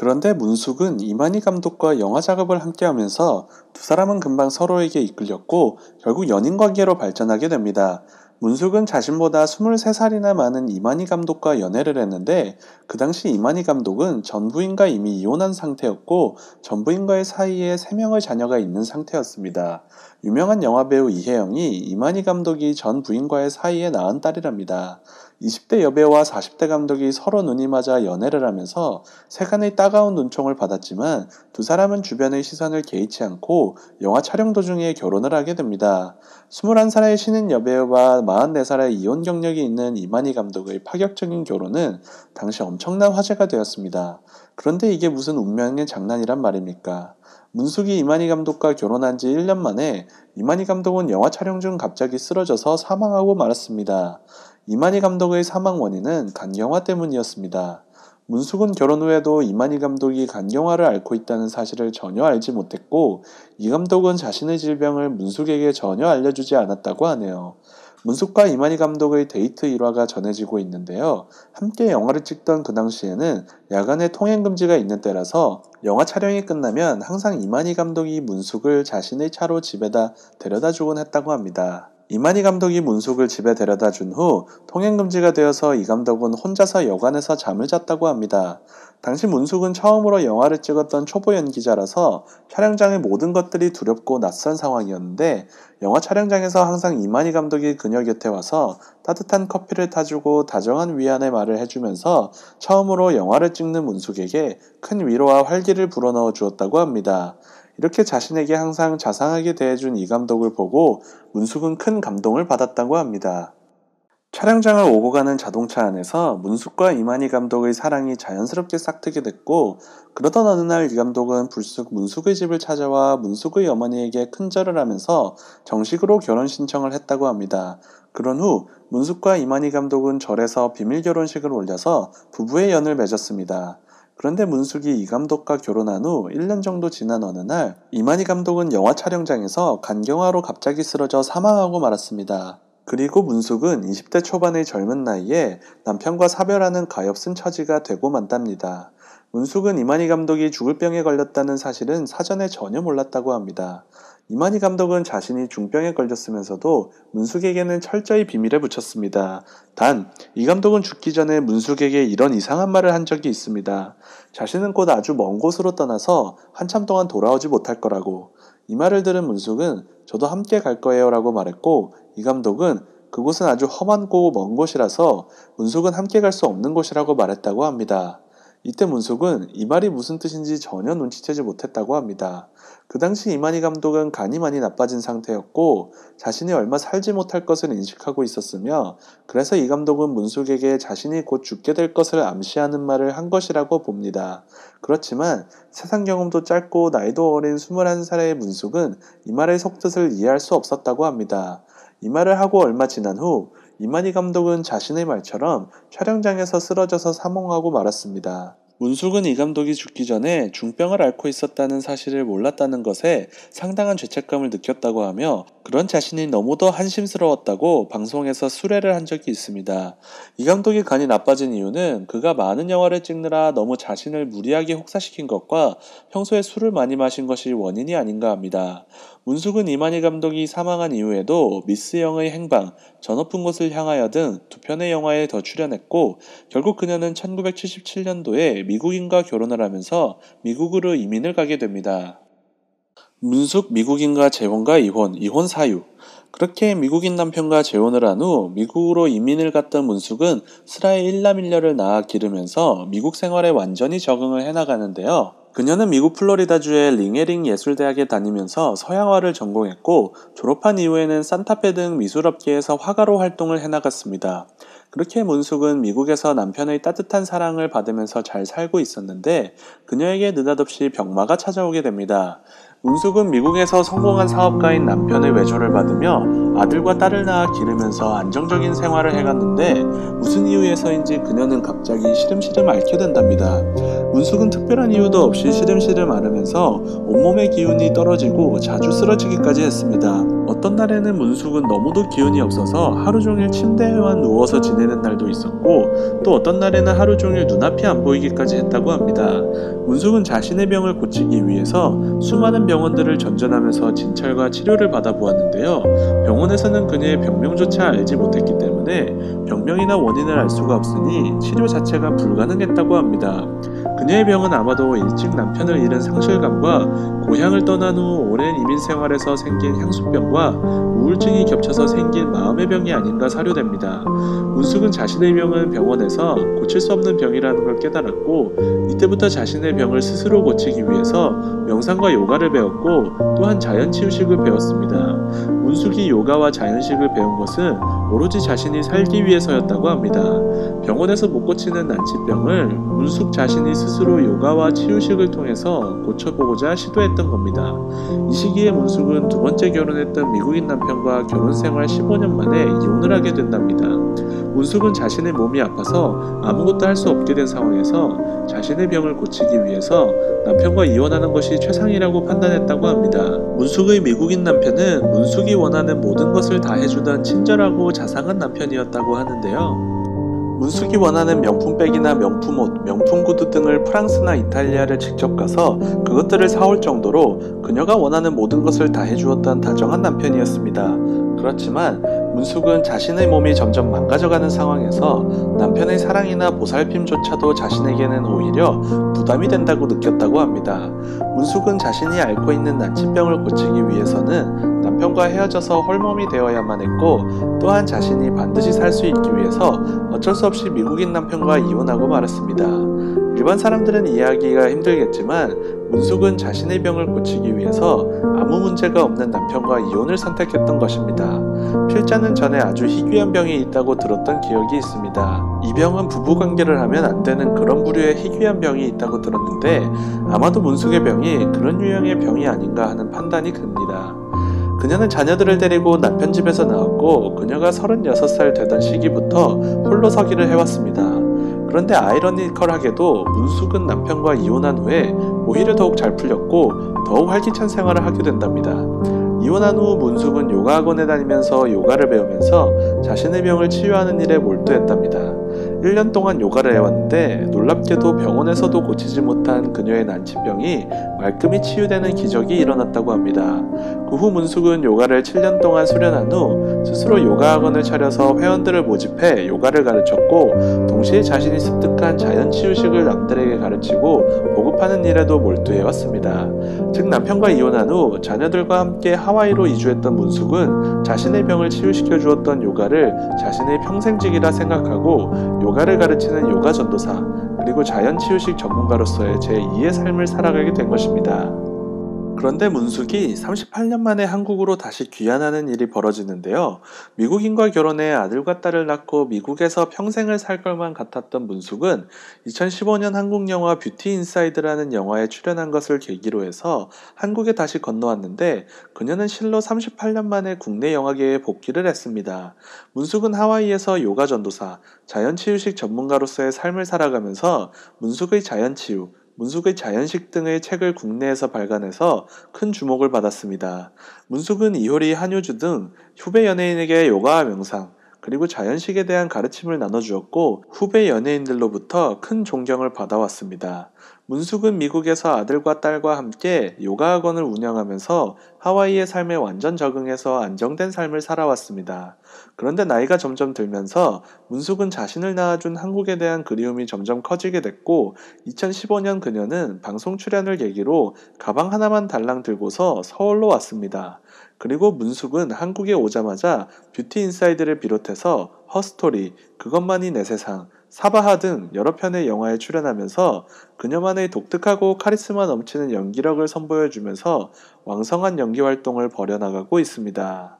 그런데 문숙은 이만희 감독과 영화 작업을 함께 하면서 두 사람은 금방 서로에게 이끌렸고 결국 연인 관계로 발전하게 됩니다. 문숙은 자신보다 23살이나 많은 이만희 감독과 연애를 했는데 그 당시 이만희 감독은 전 부인과 이미 이혼한 상태였고 전 부인과의 사이에 3명의 자녀가 있는 상태였습니다. 유명한 영화배우 이혜영이 이만희 감독이 전 부인과의 사이에 낳은 딸이랍니다. 20대 여배우와 40대 감독이 서로 눈이 맞아 연애를 하면서 세간의 따가운 눈총을 받았지만 두 사람은 주변의 시선을 개의치 않고 영화 촬영 도중에 결혼을 하게 됩니다. 21살의 신인 여배우와 44살의 이혼 경력이 있는 이만희 감독의 파격적인 결혼은 당시 엄청난 화제가 되었습니다. 그런데 이게 무슨 운명의 장난이란 말입니까? 문숙이 이만희 감독과 결혼한 지 1년 만에 이만희 감독은 영화 촬영 중 갑자기 쓰러져서 사망하고 말았습니다. 이만희 감독의 사망 원인은 간경화 때문이었습니다. 문숙은 결혼 후에도 이만희 감독이 간경화를 앓고 있다는 사실을 전혀 알지 못했고 이 감독은 자신의 질병을 문숙에게 전혀 알려주지 않았다고 하네요. 문숙과 이만희 감독의 데이트 일화가 전해지고 있는데요. 함께 영화를 찍던 그 당시에는 야간에 통행 금지가 있는 때라서 영화 촬영이 끝나면 항상 이만희 감독이 문숙을 자신의 차로 집에다 데려다 주곤 했다고 합니다. 이만희 감독이 문숙을 집에 데려다 준 후 통행금지가 되어서 이 감독은 혼자서 여관에서 잠을 잤다고 합니다. 당시 문숙은 처음으로 영화를 찍었던 초보 연기자라서 촬영장의 모든 것들이 두렵고 낯선 상황이었는데 영화 촬영장에서 항상 이만희 감독이 그녀 곁에 와서 따뜻한 커피를 타주고 다정한 위안의 말을 해주면서 처음으로 영화를 찍는 문숙에게 큰 위로와 활기를 불어넣어 주었다고 합니다. 이렇게 자신에게 항상 자상하게 대해준 이 감독을 보고 문숙은 큰 감동을 받았다고 합니다. 촬영장을 오고 가는 자동차 안에서 문숙과 이만희 감독의 사랑이 자연스럽게 싹트게 됐고 그러던 어느 날 이 감독은 불쑥 문숙의 집을 찾아와 문숙의 어머니에게 큰절을 하면서 정식으로 결혼 신청을 했다고 합니다. 그런 후 문숙과 이만희 감독은 절에서 비밀 결혼식을 올려서 부부의 연을 맺었습니다. 그런데 문숙이 이 감독과 결혼한 후 1년 정도 지난 어느 날 이만희 감독은 영화 촬영장에서 간경화로 갑자기 쓰러져 사망하고 말았습니다. 그리고 문숙은 20대 초반의 젊은 나이에 남편과 사별하는 가엾은 처지가 되고 만답니다. 문숙은 이만희 감독이 죽을 병에 걸렸다는 사실은 사전에 전혀 몰랐다고 합니다. 이만희 감독은 자신이 중병에 걸렸으면서도 문숙에게는 철저히 비밀에 붙였습니다. 단, 이 감독은 죽기 전에 문숙에게 이런 이상한 말을 한 적이 있습니다. 자신은 곧 아주 먼 곳으로 떠나서 한참 동안 돌아오지 못할 거라고. 이 말을 들은 문숙은 저도 함께 갈 거예요 라고 말했고 이 감독은 그곳은 아주 험하고 먼 곳이라서 문숙은 함께 갈 수 없는 곳이라고 말했다고 합니다. 이때 문숙은 이 말이 무슨 뜻인지 전혀 눈치채지 못했다고 합니다. 그 당시 이만희 감독은 간이 많이 나빠진 상태였고 자신이 얼마 살지 못할 것을 인식하고 있었으며 그래서 이 감독은 문숙에게 자신이 곧 죽게 될 것을 암시하는 말을 한 것이라고 봅니다. 그렇지만 세상 경험도 짧고 나이도 어린 21살의 문숙은 이 말의 속뜻을 이해할 수 없었다고 합니다. 이 말을 하고 얼마 지난 후 이만희 감독은 자신의 말처럼 촬영장에서 쓰러져서 사망하고 말았습니다. 문숙은 이 감독이 죽기 전에 중병을 앓고 있었다는 사실을 몰랐다는 것에 상당한 죄책감을 느꼈다고 하며 그런 자신이 너무도 한심스러웠다고 방송에서 수레를 한 적이 있습니다. 이 감독이 간이 나빠진 이유는 그가 많은 영화를 찍느라 너무 자신을 무리하게 혹사시킨 것과 평소에 술을 많이 마신 것이 원인이 아닌가 합니다. 문숙은 이만희 감독이 사망한 이후에도 미스 영의 행방, 저 높은 곳을 향하여 등 두 편의 영화에 더 출연했고 결국 그녀는 1977년도에 미국인과 결혼을 하면서 미국으로 이민을 가게 됩니다. 문숙 미국인과 재혼과 이혼 사유. 그렇게 미국인 남편과 재혼을 한 후 미국으로 이민을 갔던 문숙은 슬하에 일남일녀를 낳아 기르면서 미국 생활에 완전히 적응을 해나가는데요. 그녀는 미국 플로리다주의 링에링 예술대학에 다니면서 서양화를 전공했고 졸업한 이후에는 산타페 등 미술업계에서 화가로 활동을 해나갔습니다. 그렇게 문숙은 미국에서 남편의 따뜻한 사랑을 받으면서 잘 살고 있었는데 그녀에게 느닷없이 병마가 찾아오게 됩니다. 문숙은 미국에서 성공한 사업가인 남편의 외조를 받으며 아들과 딸을 낳아 기르면서 안정적인 생활을 해갔는데 무슨 이유에서인지 그녀는 갑자기 시름시름 앓게 된답니다. 문숙은 특별한 이유도 없이 시름시름 앓으면서 온몸의 기운이 떨어지고 자주 쓰러지기까지 했습니다. 어떤 날에는 문숙은 너무도 기운이 없어서 하루 종일 침대에만 누워서 지내는 날도 있었고, 또 어떤 날에는 하루 종일 눈앞이 안 보이기까지 했다고 합니다. 문숙은 자신의 병을 고치기 위해서 수많은 병원들을 전전하면서 진찰과 치료를 받아보았는데요. 병원에서는 그녀의 병명조차 알지 못했기 때문에 병명이나 원인을 알 수가 없으니 치료 자체가 불가능했다고 합니다. 그녀의 병은 아마도 일찍 남편을 잃은 상실감과 고향을 떠난 후 오랜 이민 생활에서 생긴 향수병과 우울증이 겹쳐서 생긴 마음의 병이 아닌가 사료됩니다. 문숙은 자신의 병은 병원에서 고칠 수 없는 병이라는 걸 깨달았고, 이때부터 자신의 병을 스스로 고치기 위해서 명상과 요가를 배웠고, 또한 자연치유식을 배웠습니다. 문숙이 요가와 자연식을 배운 것은 오로지 자신이 살기 위해서였다고 합니다. 병원에서 못 고치는 난치병을 문숙 자신이 스스로 요가와 치유식을 통해서 고쳐보고자 시도했던 겁니다. 이 시기에 문숙은 두 번째 결혼했던 미국인 남편과 결혼 생활 15년 만에 이혼을 하게 된답니다. 문숙은 자신의 몸이 아파서 아무것도 할 수 없게 된 상황에서 자신의 병을 고치기 위해서 남편과 이혼하는 것이 최상이라고 판단했다고 합니다. 문숙의 미국인 남편은 문숙이 원하는 모든 것을 다 해주던 친절하고 자상한 남편이었다고 하는데요. 문숙이 원하는 명품백이나 명품옷, 명품 구두 등을 프랑스나 이탈리아를 직접 가서 그것들을 사올 정도로 그녀가 원하는 모든 것을 다 해주었던 다정한 남편이었습니다. 그렇지만 문숙은 자신의 몸이 점점 망가져가는 상황에서 남편의 사랑이나 보살핌조차도 자신에게는 오히려 부담이 된다고 느꼈다고 합니다. 문숙은 자신이 앓고 있는 난치병을 고치기 위해서는 남편과 헤어져서 홀몸이 되어야만 했고, 또한 자신이 반드시 살 수 있기 위해서 어쩔 수 없이 미국인 남편과 이혼하고 말았습니다. 일반 사람들은 이해하기가 힘들겠지만 문숙은 자신의 병을 고치기 위해서 아무 문제가 없는 남편과 이혼을 선택했던 것입니다. 필자는 전에 아주 희귀한 병이 있다고 들었던 기억이 있습니다. 이 병은 부부관계를 하면 안 되는 그런 부류의 희귀한 병이 있다고 들었는데, 아마도 문숙의 병이 그런 유형의 병이 아닌가 하는 판단이 듭니다. 그녀는 자녀들을 데리고 남편 집에서 나왔고, 그녀가 36살 되던 시기부터 홀로 서기를 해왔습니다. 그런데 아이러니컬하게도 문숙은 남편과 이혼한 후에 오히려 더욱 잘 풀렸고 더욱 활기찬 생활을 하게 된답니다. 이혼한 후 문숙은 요가 학원에 다니면서 요가를 배우면서 자신의 병을 치유하는 일에 몰두했답니다. 1년 동안 요가를 해왔는데 놀랍게도 병원에서도 고치지 못한 그녀의 난치병이 말끔히 치유되는 기적이 일어났다고 합니다. 그 후 문숙은 요가를 7년 동안 수련한 후 스스로 요가 학원을 차려서 회원들을 모집해 요가를 가르쳤고, 동시에 자신이 습득한 자연치유식을 남들에게 가르치고 보급하는 일에도 몰두해왔습니다. 즉, 남편과 이혼한 후 자녀들과 함께 하와이로 이주했던 문숙은 자신의 병을 치유시켜 주었던 요가를 자신의 평생직이라 생각하고 요가를 가르치는 요가 전도사, 그리고 자연치유식 전문가로서의 제2의 삶을 살아가게 된 것입니다. 그런데 문숙이 38년 만에 한국으로 다시 귀환하는 일이 벌어지는데요. 미국인과 결혼해 아들과 딸을 낳고 미국에서 평생을 살 것만 같았던 문숙은 2015년 한국 영화 뷰티 인사이드라는 영화에 출연한 것을 계기로 해서 한국에 다시 건너왔는데, 그녀는 실로 38년 만에 국내 영화계에 복귀를 했습니다. 문숙은 하와이에서 요가 전도사, 자연치유식 전문가로서의 삶을 살아가면서 문숙의 자연치유, 문숙의 자연식 등의 책을 국내에서 발간해서 큰 주목을 받았습니다. 문숙은 이효리, 한효주 등 후배 연예인에게 요가와 명상, 그리고 자연식에 대한 가르침을 나눠주었고, 후배 연예인들로부터 큰 존경을 받아왔습니다. 문숙은 미국에서 아들과 딸과 함께 요가 학원을 운영하면서 하와이의 삶에 완전 적응해서 안정된 삶을 살아왔습니다. 그런데 나이가 점점 들면서 문숙은 자신을 낳아준 한국에 대한 그리움이 점점 커지게 됐고, 2015년 그녀는 방송 출연을 계기로 가방 하나만 달랑 들고서 서울로 왔습니다. 그리고 문숙은 한국에 오자마자 뷰티 인사이드를 비롯해서 허스토리, 그것만이 내 세상, 사바하 등 여러 편의 영화에 출연하면서 그녀만의 독특하고 카리스마 넘치는 연기력을 선보여주면서 왕성한 연기 활동을 벌여나가고 있습니다.